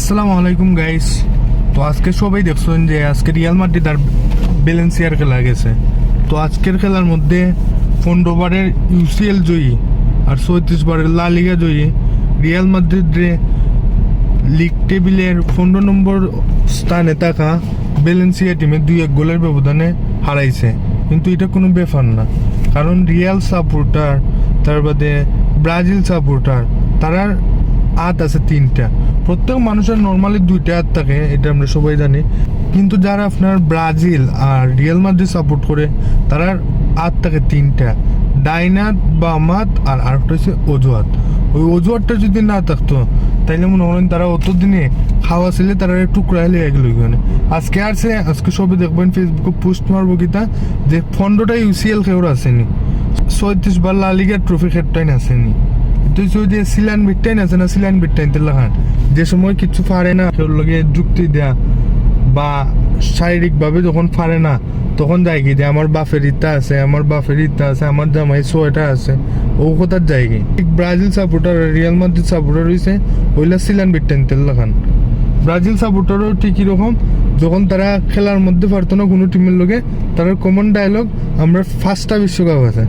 আসসালামু আলাইকুম গাইস। তো আজকে সবাই দেখছেন যে আজকে রিয়াল মাদ্রিদ আর ভ্যালেন্সিয়ার খেলা গেছে। তো আজকের খেলার মধ্যে 15 বারের ইউসিএল জয়ী আর 34 বারের লা লিগা জয়ী রিয়াল মাদ্রিদ লিগ টেবিলের 15 নম্বর স্থানে থাকা ভ্যালেন্সিয়া টিমে 2-1 গোলের ব্যবধানে হারাইছে। কিন্তু এটা কোনো ব্যাপার না, কারণ রিয়াল সাপোর্টার তার বাদে ব্রাজিল সাপোর্টার তারা হাত আছে 3টা। প্রত্যেক মানুষের নর্মালি 2টা হাত থাকে, এটা আমরা সবাই জানি। কিন্তু যারা আপনার ব্রাজিল আর রিয়াল মাদ্রিদ সাপোর্ট করে তারা হাত থাকে 3টা, ডাইন হাত, বাম হাত আর আরেকটা হচ্ছে অজুহাত। ওই অজুহাতটা যদি না থাকতো তাইলে মনে করেন তারা অতদিনে খাওয়া ছিল তারা টুকরা হলে এগুলো আজকে আসছে। আজকে সবাই দেখবেন ফেসবুকে পোস্ট মারবো কিতা যে 15টা ইউসিএল খেয়েও আসেনি, 34 বার লা লিগার ট্রফি খেটটাই আসেনি। তুই যদি সিলান বিটটাই আছে না, সিলান বিটটাই লাগান যে সময় কিছু পারে না কেউ লগে যুক্তি দেয়া বা শারীরিকভাবে যখন পারে না তখন যায় কি যে আমার বাপের ইত্যা আছে, আমার বাপের ইত্যা আছে, আমার জামাই সোয়েটার আছে, ও কোথার যায় কি। ঠিক Brazil supporter Real Madrid supporter হয়েছে ওইলা সিলান বিটটাই লাগান। ব্রাজিল সাপোর্টারও ঠিক এরকম, যখন তারা খেলার মধ্যে পারতো না কোনো টিমের লগে, তারা কমন ডায়লগ আমরা 5টা বিশ্বকাপ আছে।